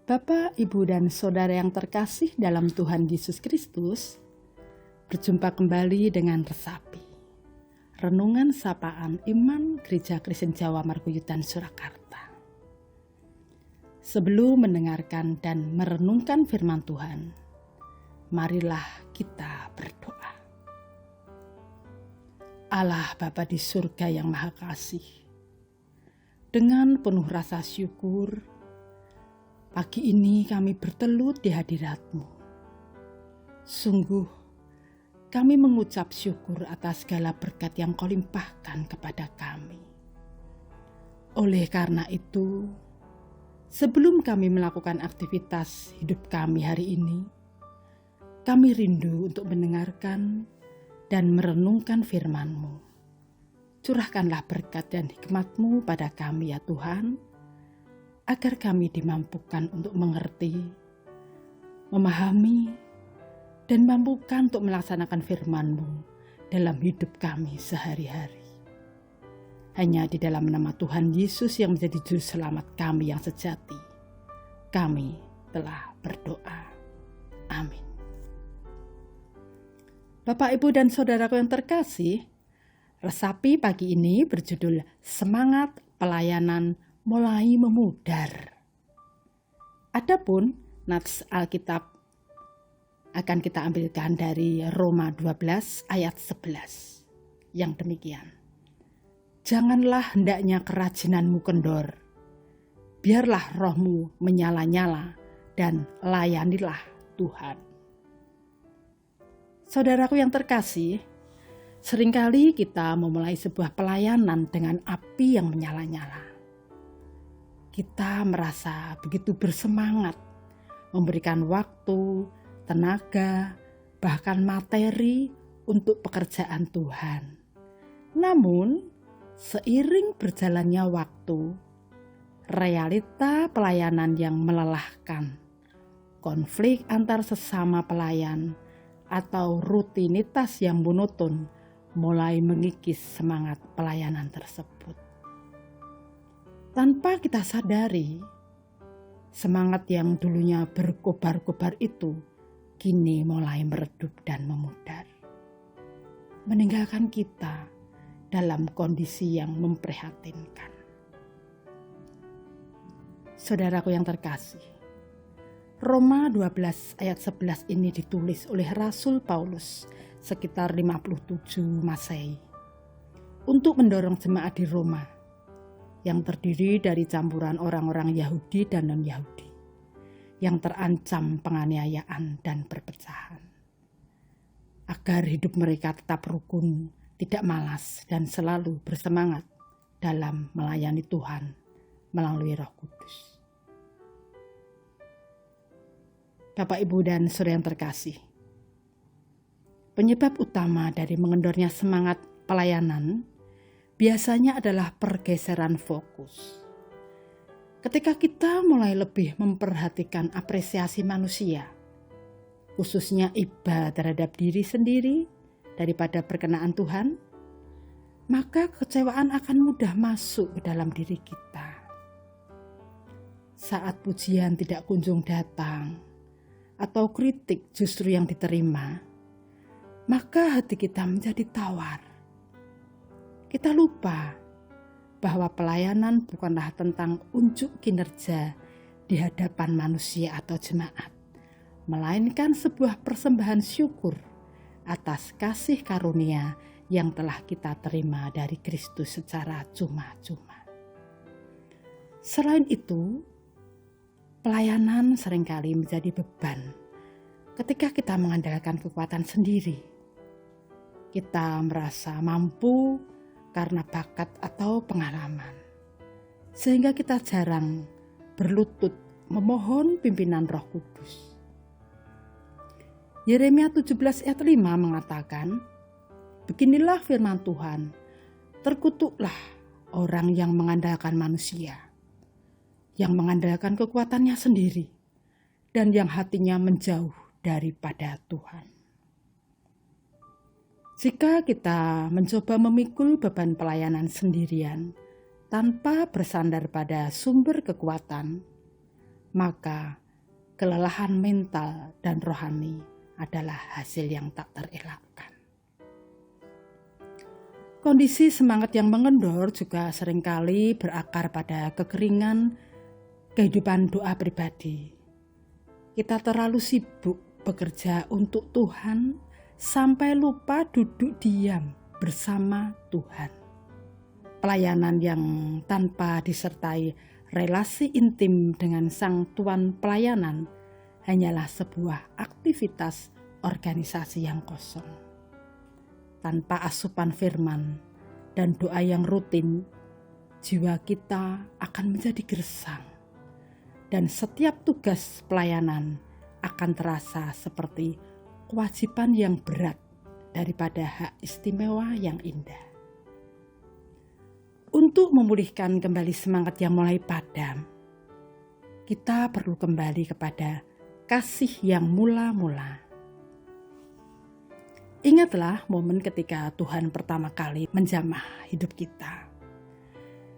Bapak, Ibu, dan Saudara yang terkasih dalam Tuhan Yesus Kristus, berjumpa kembali dengan Resapi, Renungan Sapaan Iman Gereja Kristen Jawa Marguyudan Surakarta. Sebelum mendengarkan dan merenungkan firman Tuhan, marilah kita berdoa. Allah Bapa di surga yang Maha Kasih, dengan penuh rasa syukur, pagi ini kami bertelut di hadirat-Mu. Sungguh, kami mengucap syukur atas segala berkat yang Kau limpahkan kepada kami. Oleh karena itu, sebelum kami melakukan aktivitas hidup kami hari ini, kami rindu untuk mendengarkan dan merenungkan firman-Mu. Curahkanlah berkat dan hikmat-Mu pada kami ya Tuhan, agar kami dimampukan untuk mengerti, memahami, dan mampukan untuk melaksanakan firman-Mu dalam hidup kami sehari-hari. Hanya di dalam nama Tuhan Yesus yang menjadi juru selamat kami yang sejati, kami telah berdoa. Amin. Bapak, Ibu, dan Saudaraku yang terkasih, Resapi pagi ini berjudul Semangat Pelayanan Mulai Memudar. Adapun nats Alkitab akan kita ambilkan dari Roma 12 ayat 11 yang demikian. Janganlah hendaknya kerajinanmu kendor, biarlah rohmu menyala-nyala dan layanilah Tuhan. Saudaraku yang terkasih, seringkali kita memulai sebuah pelayanan dengan api yang menyala-nyala. Kita merasa begitu bersemangat, memberikan waktu, tenaga, bahkan materi untuk pekerjaan Tuhan. Namun, seiring berjalannya waktu, realita pelayanan yang melelahkan, konflik antar sesama pelayan, atau rutinitas yang monoton mulai mengikis semangat pelayanan tersebut. Tanpa kita sadari, semangat yang dulunya berkobar-kobar itu kini mulai meredup dan memudar, meninggalkan kita dalam kondisi yang memprihatinkan. Saudaraku yang terkasih, Roma 12 ayat 11 ini ditulis oleh Rasul Paulus sekitar 57 Masehi untuk mendorong jemaat di Roma yang terdiri dari campuran orang-orang Yahudi dan non-Yahudi yang terancam penganiayaan dan perpecahan, agar hidup mereka tetap rukun, tidak malas, dan selalu bersemangat dalam melayani Tuhan melalui Roh Kudus. Bapak, Ibu, dan Saudara yang terkasih, penyebab utama dari mengendornya semangat pelayanan biasanya adalah pergeseran fokus. Ketika kita mulai lebih memperhatikan apresiasi manusia, khususnya iba terhadap diri sendiri daripada perkenaan Tuhan, maka kekecewaan akan mudah masuk ke dalam diri kita. Saat pujian tidak kunjung datang, atau kritik justru yang diterima, maka hati kita menjadi tawar. Kita lupa bahwa pelayanan bukanlah tentang unjuk kinerja di hadapan manusia atau jemaat, melainkan sebuah persembahan syukur atas kasih karunia yang telah kita terima dari Kristus secara cuma-cuma. Selain itu, pelayanan seringkali menjadi beban ketika kita mengandalkan kekuatan sendiri. Kita merasa mampu karena bakat atau pengalaman, sehingga kita jarang berlutut memohon pimpinan Roh Kudus. Yeremia 17 ayat 5 mengatakan, beginilah firman Tuhan, terkutuklah orang yang mengandalkan manusia, yang mengandalkan kekuatannya sendiri, dan yang hatinya menjauh daripada Tuhan. Jika kita mencoba memikul beban pelayanan sendirian tanpa bersandar pada sumber kekuatan, maka kelelahan mental dan rohani adalah hasil yang tak terelakkan. Kondisi semangat yang mengendor juga seringkali berakar pada kekeringan kehidupan doa pribadi. Kita terlalu sibuk bekerja untuk Tuhan sampai lupa duduk diam bersama Tuhan. Pelayanan yang tanpa disertai relasi intim dengan Sang Tuan pelayanan hanyalah sebuah aktivitas organisasi yang kosong. Tanpa asupan firman dan doa yang rutin, jiwa kita akan menjadi gersang. Dan setiap tugas pelayanan akan terasa seperti kewajiban yang berat daripada hak istimewa yang indah. Untuk memulihkan kembali semangat yang mulai padam, kita perlu kembali kepada kasih yang mula-mula. Ingatlah momen ketika Tuhan pertama kali menjamah hidup kita.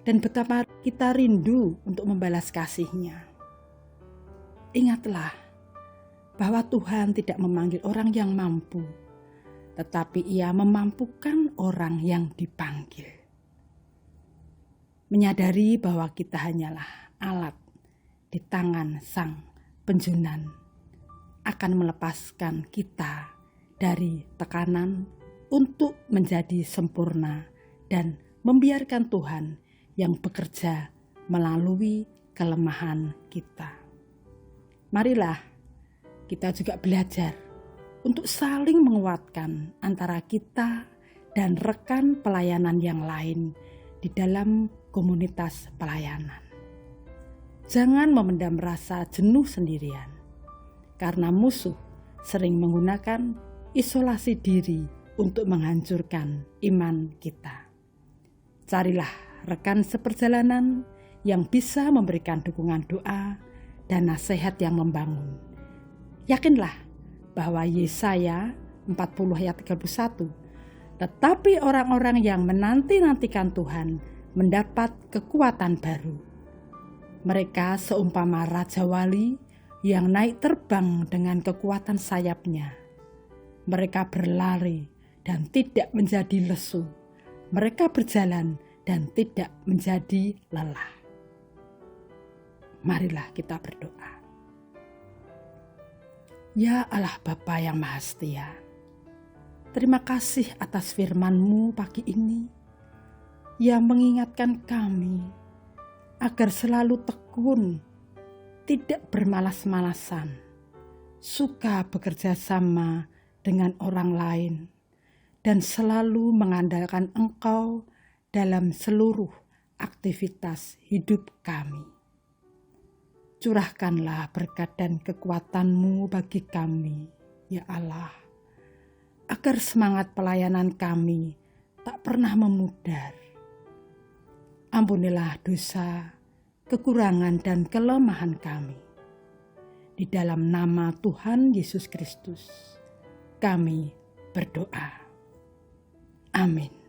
Dan betapa kita rindu untuk membalas kasih-Nya. Ingatlah bahwa Tuhan tidak memanggil orang yang mampu, tetapi Ia memampukan orang yang dipanggil. Menyadari bahwa kita hanyalah alat di tangan Sang Penjunan akan melepaskan kita dari tekanan untuk menjadi sempurna dan membiarkan Tuhan yang bekerja melalui kelemahan kita. Marilah kita juga belajar untuk saling menguatkan antara kita dan rekan pelayanan yang lain di dalam komunitas pelayanan. Jangan memendam rasa jenuh sendirian, karena musuh sering menggunakan isolasi diri untuk menghancurkan iman kita. Carilah rekan seperjalanan yang bisa memberikan dukungan doa dan nasihat yang membangun. Yakinlah bahwa Yesaya 40 ayat 31, tetapi orang-orang yang menanti-nantikan Tuhan mendapat kekuatan baru. Mereka seumpama raja wali yang naik terbang dengan kekuatan sayapnya. Mereka berlari dan tidak menjadi lesu. Mereka berjalan dan tidak menjadi lelah. Marilah kita berdoa. Ya Allah Bapa yang Maha Setia, terima kasih atas firman-Mu pagi ini yang mengingatkan kami agar selalu tekun, tidak bermalas-malasan, suka bekerja sama dengan orang lain, dan selalu mengandalkan Engkau dalam seluruh aktivitas hidup kami. Curahkanlah berkat dan kekuatan-Mu bagi kami, ya Allah, agar semangat pelayanan kami tak pernah memudar. Ampunilah dosa, kekurangan dan kelemahan kami. Di dalam nama Tuhan Yesus Kristus, kami berdoa. Amin.